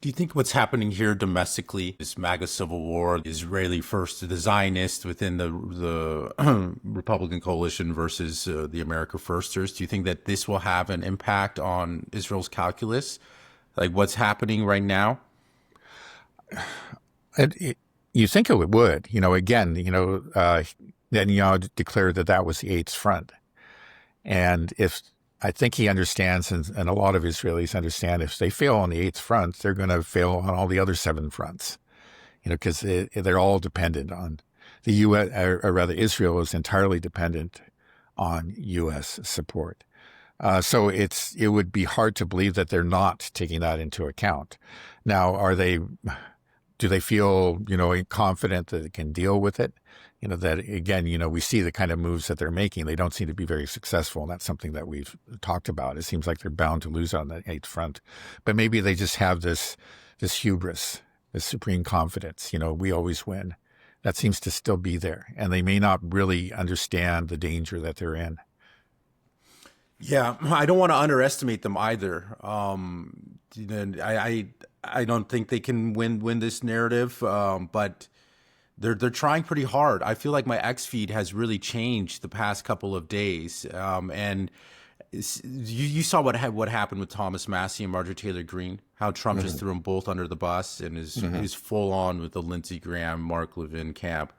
Do you think what's happening here domestically, this MAGA civil war, Israeli first, the Zionists within the Republican coalition versus the America Firsters, do you think that this will have an impact on Israel's calculus, like what's happening right now? You think it would, again, Netanyahu declared that that was the Eighth Front. And if I think he understands, and a lot of Israelis understand, if they fail on the Eighth Front, they're going to fail on all the other seven fronts, because they're all dependent on the U.S., or rather Israel is entirely dependent on U.S. support. So it would be hard to believe that they're not taking that into account. Now, do they feel, confident that they can deal with it? That again, we see the kind of moves that they're making. They don't seem to be very successful. And that's something that we've talked about. It seems like they're bound to lose on that Eighth Front, but maybe they just have this hubris, this supreme confidence. We always win. That seems to still be there. And they may not really understand the danger that they're in. Yeah, I don't want to underestimate them either. I don't think they can win this narrative, but they're trying pretty hard. I feel like my X feed has really changed the past couple of days, and you saw what happened with Thomas Massie and Marjorie Taylor Greene, how Trump just threw them both under the bus and is full on with the Lindsey Graham, Mark Levin camp.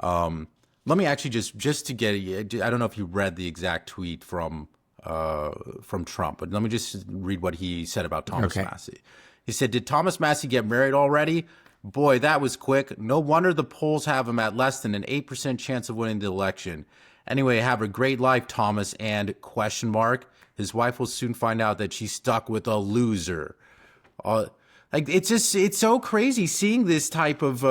Let me actually just to get, I don't know if you read the exact tweet from Trump, but let me just read what he said about Thomas Massie. He said, "Did Thomas Massie get married already? Boy, that was quick. No wonder the polls have him at less than an 8% chance of winning the election. Anyway, have a great life, Thomas, and question mark. His wife will soon find out that she's stuck with a loser." It's so crazy seeing this type of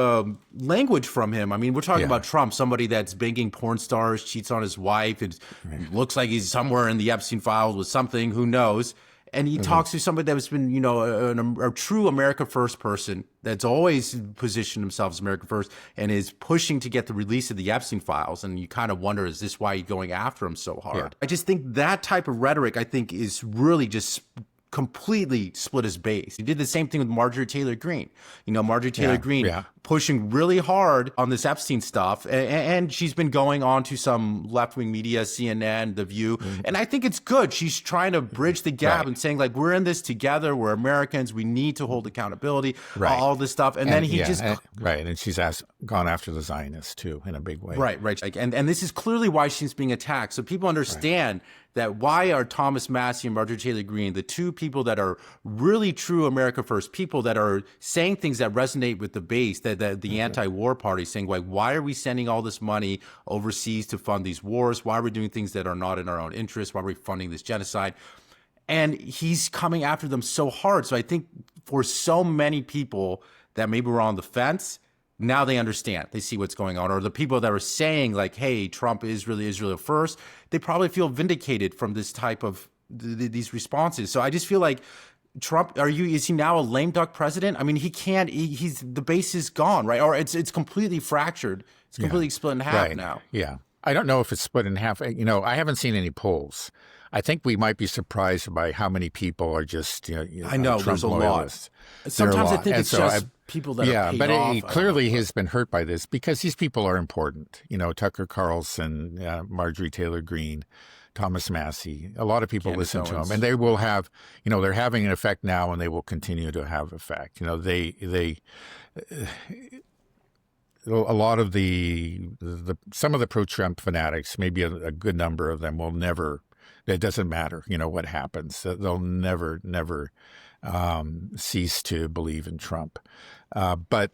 language from him. I mean, we're talking about Trump, somebody that's banging porn stars, cheats on his wife. It looks like he's somewhere in the Epstein files with something, who knows? And he talks to somebody that's been, a true America First person that's always positioned himself as America First and is pushing to get the release of the Epstein files. And you kind of wonder, is this why you're going after him so hard? Yeah. I just think that type of rhetoric, I think, is really just completely split his base. He did the same thing with Marjorie Taylor Greene. Marjorie Taylor Greene pushing really hard on this Epstein stuff. And she's been going on to some left-wing media, CNN, The View. And I think it's good. She's trying to bridge the gap and saying, like, we're in this together. We're Americans. We need to hold accountability, all this stuff. And then he And she's gone after the Zionists, too, in a big way. Right. And this is clearly why she's being attacked. So people understand that why are Thomas Massie and Marjorie Taylor Greene, the two people that are really true America First, people that are saying things that resonate with the base, that the anti-war party, saying, like, why are we sending all this money overseas to fund these wars? Why are we doing things that are not in our own interest? Why are we funding this genocide? And he's coming after them so hard. So I think for so many people that maybe were on the fence, now they understand. They see what's going on. Or the people that are saying, like, hey, Trump is really Israel first, they probably feel vindicated from this type of these responses. So I just feel like Trump, is he now a lame duck president? I mean, the base is gone, right? Or it's completely fractured. It's completely split in half now. Yeah. I don't know if it's split in half. I haven't seen any polls. I think we might be surprised by how many people are just, I know, Trump there's a loyalists. lot. Sometimes I think it's just people that are paid but off. he clearly has been hurt by this because these people are important. Tucker Carlson, Marjorie Taylor Greene, Thomas Massie. A lot of people listen to him, and they will have, they're having an effect now, and they will continue to have effect. A lot of some of the pro-Trump fanatics, maybe a good number of them, will never. It doesn't matter, what happens. They'll never cease to believe in Trump. But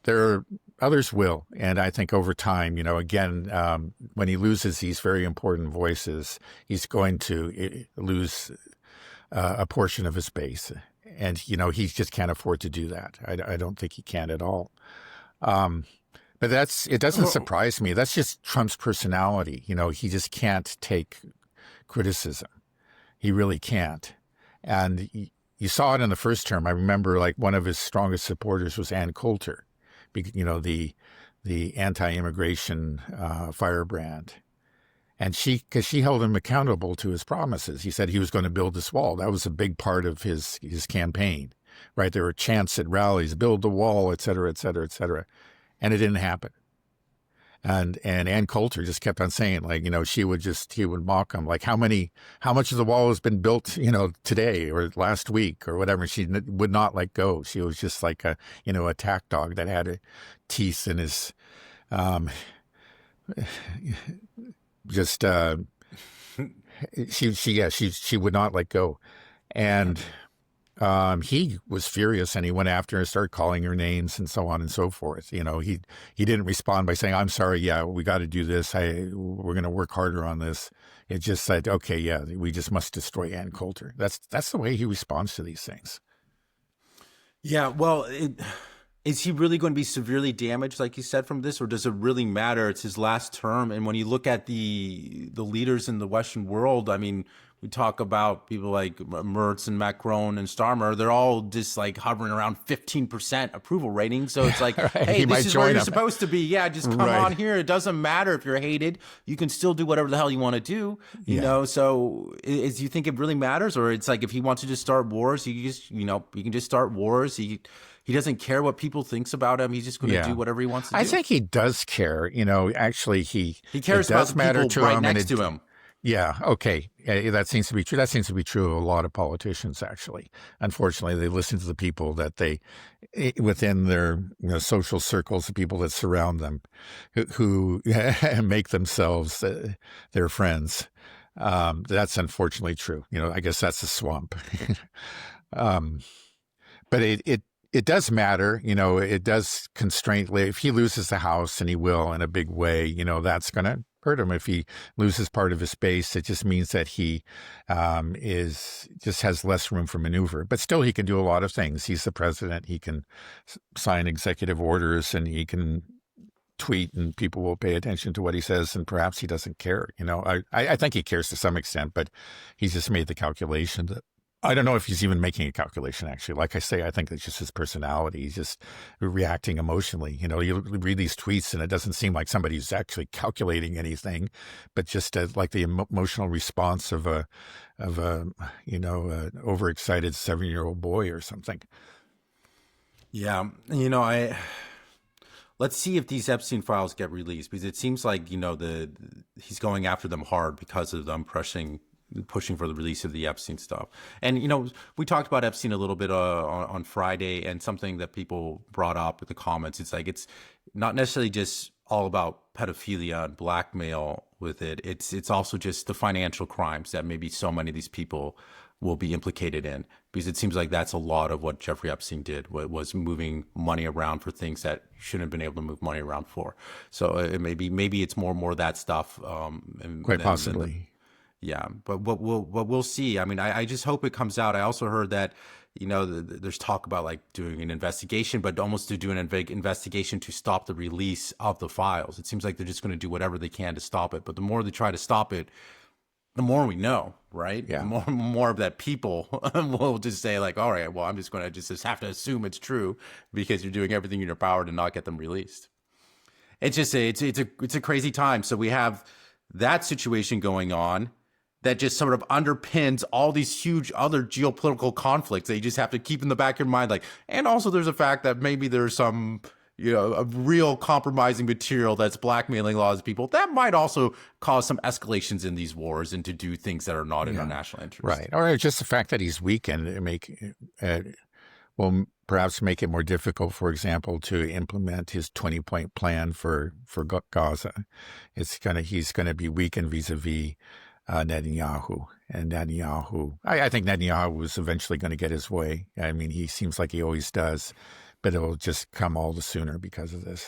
others will. And I think over time, again, when he loses these very important voices, he's going to lose a portion of his base. And, he just can't afford to do that. I don't think he can at all. But it doesn't surprise me. That's just Trump's personality. He just can't take criticism. He really can't. And you saw it in the first term. I remember, like, one of his strongest supporters was Ann Coulter, the anti-immigration firebrand. And because she held him accountable to his promises. He said he was going to build this wall. That was a big part of his campaign. right? There were chants at rallies, build the wall, et cetera, et cetera, et cetera. And it didn't happen. And Ann Coulter just kept on saying, like, he would mock him, like, how much of the wall has been built, today or last week or whatever. She would not let go. She was just like a attack dog that had teeth in his, just, she would not let go. And, he was furious and he went after her and started calling her names and so on and so forth. He didn't respond by saying, I'm sorry. Yeah, we got to do this. We're going to work harder on this. It just said, okay, yeah, we just must destroy Ann Coulter. That's the way he responds to these things. Yeah. Well, is he really going to be severely damaged, like you said, from this, or does it really matter? It's his last term. And when you look at the leaders in the Western world, I mean, we talk about people like Merz and Macron and Starmer. They're all just like hovering around 15% approval rating. So it's like, right. Hey, this is where you're supposed to be. Yeah, just come on here. It doesn't matter if you're hated. You can still do whatever the hell you want to do. You know. So you think it really matters, or it's like if he wants to just start wars, he can just start wars. He doesn't care what people thinks about him. He's just going to do whatever he wants to do. I think he does care. Actually, he cares about the people right next to him. Yeah. Okay. That seems to be true. That seems to be true of a lot of politicians, actually. Unfortunately, they listen to the people that within their social circles, the people that surround them, who make themselves their friends. That's unfortunately true. I guess that's a swamp. But it does matter. It does constrain. If he loses the House, and he will in a big way, that's going to hurt him. If he loses part of his base, it just means that he just has less room for maneuver. But still, he can do a lot of things. He's the president. He can sign executive orders, and he can tweet, and people will pay attention to what he says. And perhaps he doesn't care. I think he cares to some extent, but he's just made the calculation that. I don't know if he's even making a calculation, actually. Like I say, I think it's just his personality. He's just reacting emotionally. You read these tweets and it doesn't seem like somebody's actually calculating anything, but just like the emotional response of a overexcited 7-year-old boy or something. Yeah. Let's see if these Epstein files get released, because it seems like, he's going after them hard because of them pushing for the release of the Epstein stuff. And, we talked about Epstein a little bit on Friday, and something that people brought up in the comments. It's like, it's not necessarily just all about pedophilia and blackmail with it. It's also just the financial crimes that maybe so many of these people will be implicated in, because it seems like that's a lot of what Jeffrey Epstein did, was moving money around for things that shouldn't have been able to move money around for. So maybe it's more of that stuff. Quite possibly. Yeah, but what we'll see. I mean, I just hope it comes out. I also heard that, there's talk about like doing an investigation, but almost to do an investigation to stop the release of the files. It seems like they're just going to do whatever they can to stop it. But the more they try to stop it, the more we know, right? Yeah. The more of that people will just say like, all right, well, I'm just going to just have to assume it's true, because you're doing everything in your power to not get them released. It's just it's a crazy time. So we have that situation going on that just sort of underpins all these huge other geopolitical conflicts that you just have to keep in the back of your mind. Like, and also there's a fact that maybe there's some, a real compromising material that's blackmailing a lot of people. That might also cause some escalations in these wars and to do things that are not in our national interest. Right. Or just the fact that he's weak and will perhaps make it more difficult, for example, to implement his 20-point plan for Gaza. He's going to be weakened vis-a-vis Netanyahu. And I think Netanyahu is eventually going to get his way. I mean, he seems like he always does, but it'll just come all the sooner because of this.